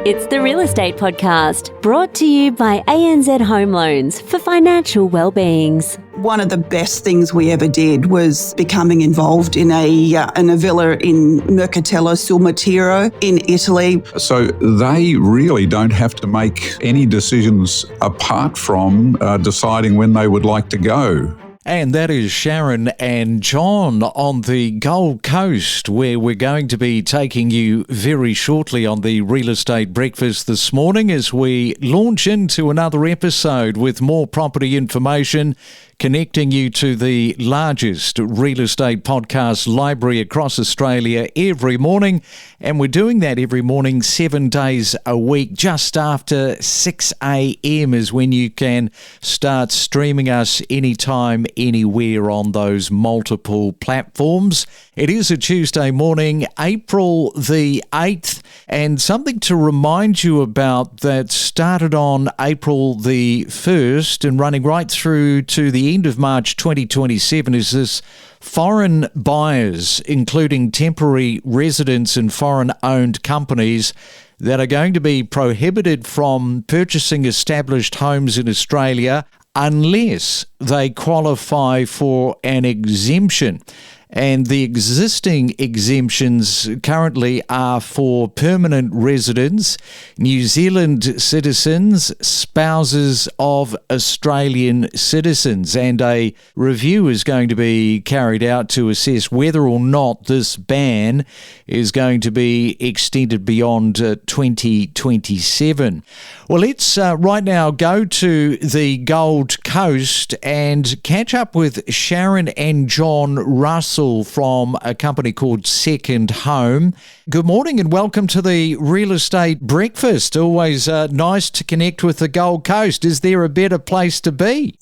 It's the Real Estate Podcast, brought to you by ANZ Home Loans for financial well-beings. One of the best things we ever did was becoming involved in a villa in Mercatello sul Matiro in Italy. So they really don't have to make any decisions apart from deciding when they would like to go. And that is Sharon and John on the Gold Coast, where we're going to be taking you very shortly on the Real Estate Breakfast this morning as we launch into another episode with more property information, connecting you to the largest real estate podcast library across Australia every morning. And we're doing that every morning, 7 days a week. Just after 6 a.m. is when you can start streaming us anytime, anywhere on those multiple platforms. It is a Tuesday morning, April the 8th, and something to remind you about that started on April the 1st and running right through to the end of March 2027 is this foreign buyers, including temporary residents and foreign-owned companies, that are going to be prohibited from purchasing established homes in Australia unless they qualify for an exemption. And the existing exemptions currently are for permanent residents, New Zealand citizens, spouses of Australian citizens. And a review is going to be carried out to assess whether or not this ban is going to be extended beyond 2027. Well, let's right now go to the Gold Coast and catch up with Sharon and John Russell from a company called Second Home. Good morning and welcome to the Real Estate Breakfast. Always nice to connect with the Gold Coast. Is there a better place to be?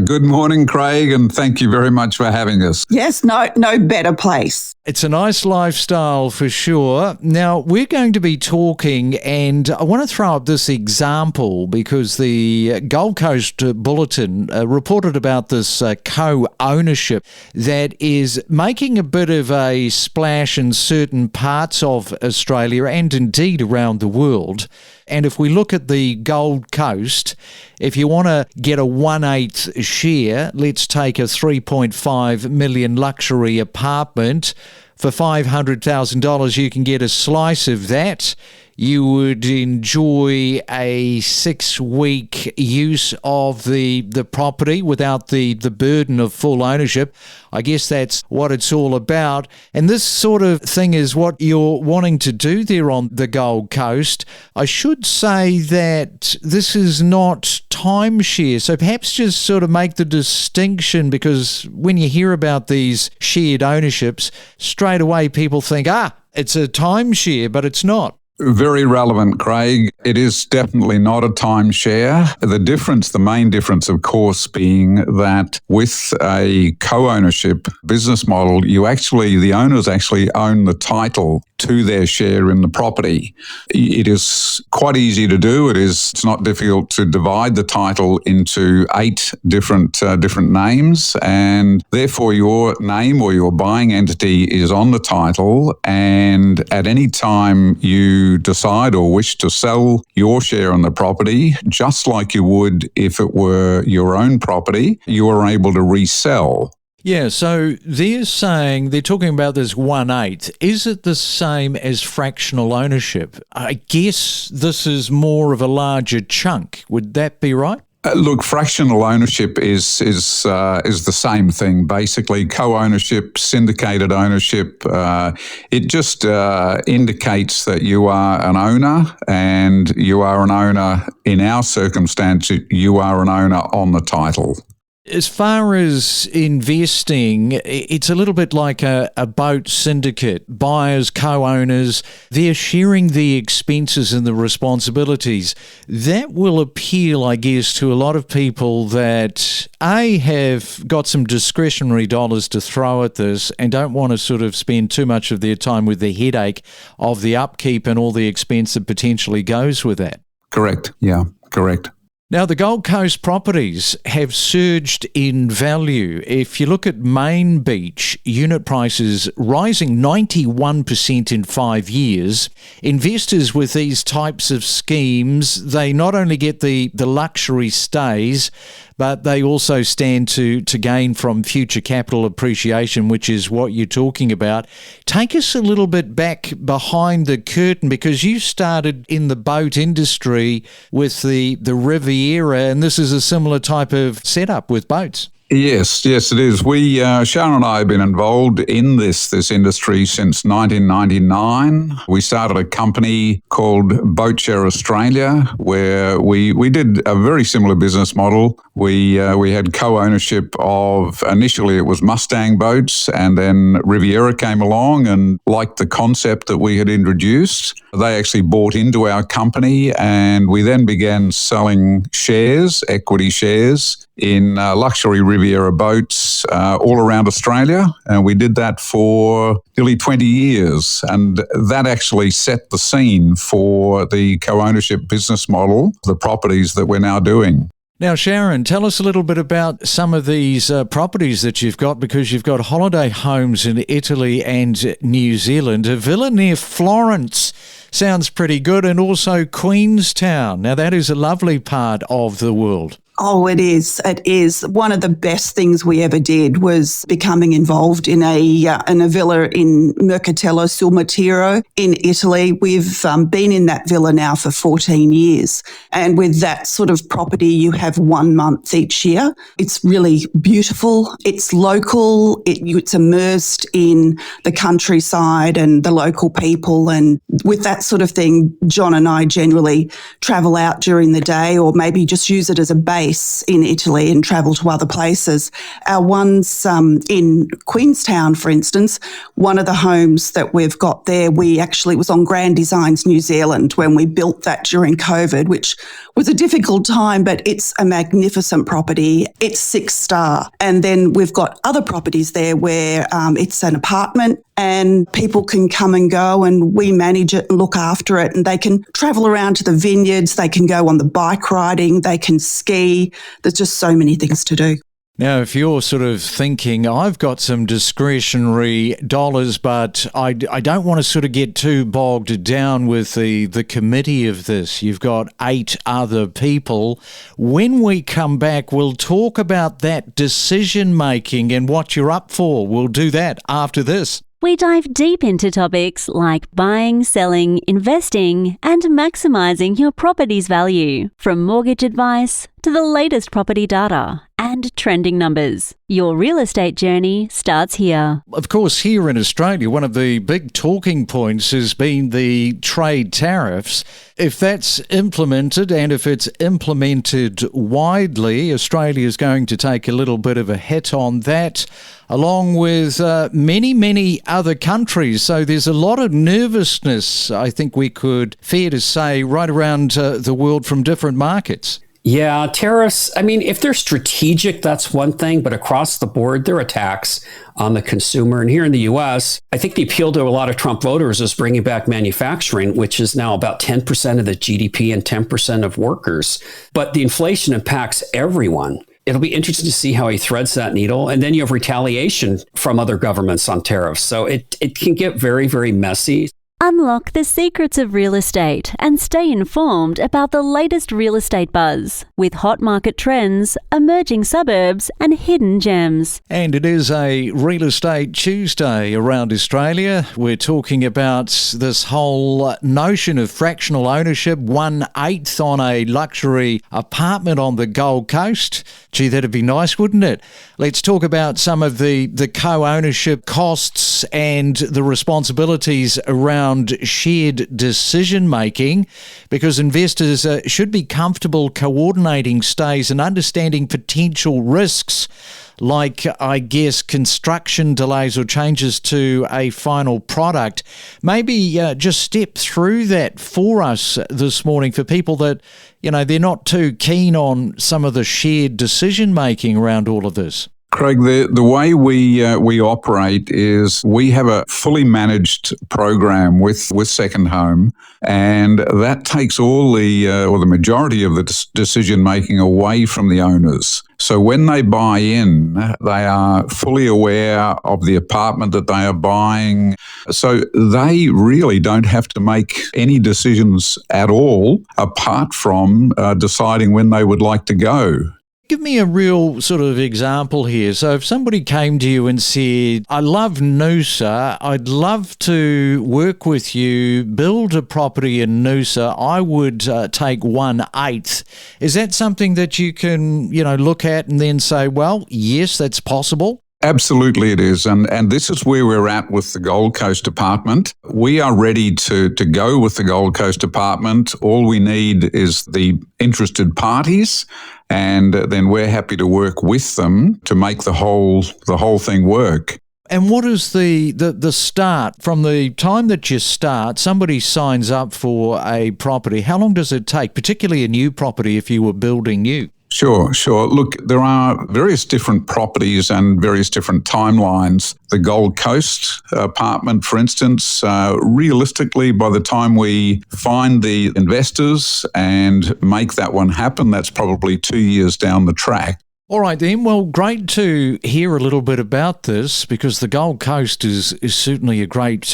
Good morning, Craig, and thank you very much for having us. Yes, no better place. It's a nice lifestyle for sure. Now, we're going to be talking, and I want to throw up this example because the Gold Coast Bulletin reported about this co-ownership that is making a bit of a splash in certain parts of Australia and indeed around the world. And if we look at the Gold Coast, if you want to get a 1/8 share, let's take a 3.5 million luxury apartment. For $500,000, you can get a slice of that. You would enjoy a 6-week use of the property without the burden of full ownership. I guess that's what it's all about. And this sort of thing is what you're wanting to do there on the Gold Coast. I should say that this is not timeshare. So perhaps just sort of make the distinction, because when you hear about these shared ownerships, straight away people think, it's a timeshare, but it's not. Very relevant, Craig. It is definitely not a timeshare. The main difference, of course, being that with a co-ownership business model, the owners actually own the title to their share in the property. It is quite easy to do. It's not difficult to divide the title into 8 different names, and therefore your name or your buying entity is on the title, and at any time you decide or wish to sell your share on the property, just like you would if it were your own property, you are able to resell. Yeah, so they're talking about this 1/8. Is it the same as fractional ownership? I guess this is more of a larger chunk. Would that be right? Look, fractional ownership is the same thing, basically. Co-ownership, syndicated ownership. It just indicates that you are an owner, and you are an owner, in our circumstance, you are an owner on the title. As far as investing, it's a little bit like a boat syndicate. Buyers, co-owners, they're sharing the expenses and the responsibilities. That will appeal, I guess, to a lot of people that, A, have got some discretionary dollars to throw at this and don't want to sort of spend too much of their time with the headache of the upkeep and all the expense that potentially goes with that. Correct. Yeah, correct. Now, the Gold Coast properties have surged in value. If you look at Main Beach, unit prices rising 91% in 5 years. Investors with these types of schemes, they not only get the luxury stays, but they also stand to gain from future capital appreciation, which is what you're talking about. Take us a little bit back behind the curtain, because you started in the boat industry with the Riviera, and this is a similar type of setup with boats. Yes, it is. We, Sharon and I, have been involved in this industry since 1999. We started a company called Boatshare Australia, where we did a very similar business model. We had co-ownership of, initially it was Mustang boats, and then Riviera came along and liked the concept that we had introduced. They actually bought into our company, and we then began selling shares, equity shares, in luxury Riviera boats all around Australia. And we did that for nearly 20 years. And that actually set the scene for the co-ownership business model, the properties that we're now doing. Now, Sharon, tell us a little bit about some of these properties that you've got, because you've got holiday homes in Italy and New Zealand. A villa near Florence sounds pretty good, and also Queenstown. Now, that is a lovely part of the world. Oh, it is. It is. One of the best things we ever did was becoming involved in a villa in Mercatello sul Matiro in Italy. We've been in that villa now for 14 years. And with that sort of property, you have 1 month each year. It's really beautiful. It's local. It's immersed in the countryside and the local people. And with that sort of thing, John and I generally travel out during the day, or maybe just use it as a base in Italy and travel to other places. Our ones in Queenstown, for instance, one of the homes that we've got there, it was on Grand Designs New Zealand when we built that during COVID, which was a difficult time, but it's a magnificent property. It's 6-star. And then we've got other properties there where it's an apartment and people can come and go, and we manage it and look after it, and they can travel around to the vineyards, they can go on the bike riding, they can ski. There's just so many things to do. Now, if you're sort of thinking, I've got some discretionary dollars, but I don't want to sort of get too bogged down with the committee of this. You've got 8 other people. When we come back, we'll talk about that decision making and what you're up for. We'll do that after this. We dive deep into topics like buying, selling, investing, and maximising your property's value, from mortgage advice to the latest property data and trending numbers. Your real estate journey starts here. Of course, here in Australia, one of the big talking points has been the trade tariffs. If that's implemented, and if it's implemented widely, Australia is going to take a little bit of a hit on that, along with many other countries. So there's a lot of nervousness, I think we could fair to say, right around the world from different markets. Yeah, tariffs, I mean, if they're strategic, that's one thing, but across the board, they're a tax on the consumer. And here in the U.S., I think the appeal to a lot of Trump voters is bringing back manufacturing, which is now about 10% of the GDP and 10% of workers. But the inflation impacts everyone. It'll be interesting to see how he threads that needle. And then you have retaliation from other governments on tariffs. So it can get very, very messy. Unlock the secrets of real estate and stay informed about the latest real estate buzz with hot market trends, emerging suburbs, and hidden gems. And it is a Real Estate Tuesday around Australia. We're talking about this whole notion of fractional ownership, 1/8 on a luxury apartment on the Gold Coast. Gee, that'd be nice, wouldn't it? Let's talk about some of the co-ownership costs and the responsibilities around shared decision-making, because investors should be comfortable coordinating stays and understanding potential risks like, I guess, construction delays or changes to a final product. Maybe just step through that for us this morning for people that, they're not too keen on some of the shared decision-making around all of this. Craig, the way we operate is we have a fully managed program with Second Home, and that takes all the majority of the decision making away from the owners. So when they buy in, they are fully aware of the apartment that they are buying. So they really don't have to make any decisions at all, apart from deciding when they would like to go. Give me a real sort of example here. So if somebody came to you and said, I love Noosa, I'd love to work with you, build a property in Noosa, I would take 1/8. Is that something that you can, look at and then say, well, yes, that's possible? Absolutely it is. And this is where we're at with the Gold Coast Department. We are ready to go with the Gold Coast Department. All we need is the interested parties, and then we're happy to work with them to make the whole thing work. And what is the start, from the time that you start, somebody signs up for a property, how long does it take, particularly a new property if you were building new? Sure. Look, there are various different properties and various different timelines. The Gold Coast apartment, for instance, realistically, by the time we find the investors and make that one happen, that's probably 2 years down the track. All right then, well, great to hear a little bit about this, because the Gold Coast is certainly a great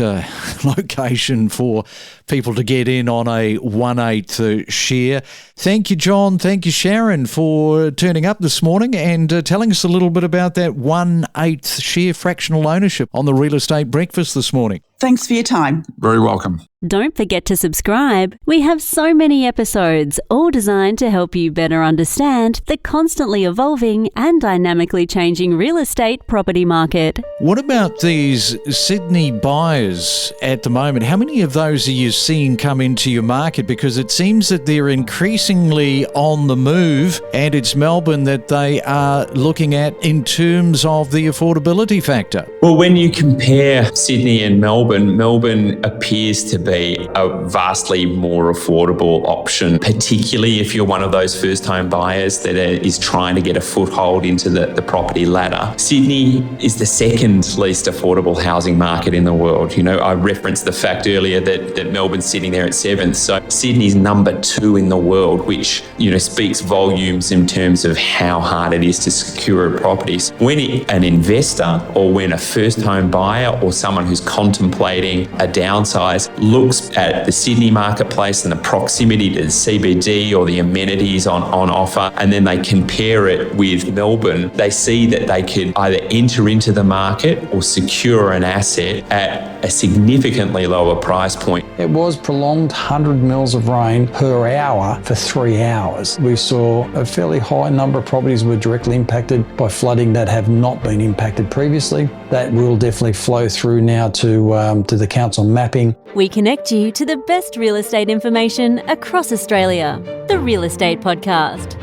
location for people to get in on a 1/8 share. Thank you, John. Thank you, Sharon, for turning up this morning and telling us a little bit about that 1/8 share fractional ownership on the Real Estate Breakfast this morning. Thanks for your time. Very welcome. Don't forget to subscribe. We have so many episodes, all designed to help you better understand the constantly evolving and dynamically changing real estate property market. What about these Sydney buyers at the moment? How many of those are you seeing come into your market? Because it seems that they're increasingly on the move, and it's Melbourne that they are looking at in terms of the affordability factor. Well, when you compare Sydney and Melbourne appears to be a vastly more affordable option, particularly if you're one of those first-home buyers that is trying to get a foothold into the property ladder. Sydney is the second least affordable housing market in the world. I referenced the fact earlier that Melbourne's sitting there at 7th. So Sydney's number 2 in the world, which, speaks volumes in terms of how hard it is to secure a property. When an investor or when a first-home buyer or someone who's contemplating a downsize looks at the Sydney marketplace and the proximity to the CBD or the amenities on offer, and then they compare it with Melbourne, they see that they could either enter into the market or secure an asset at a significantly lower price point. It was prolonged 100 mils of rain per hour for 3 hours. We saw a fairly high number of properties were directly impacted by flooding that have not been impacted previously. That will definitely flow through now to the council mapping. We connect you to the best real estate information across Australia. The Real Estate Podcast.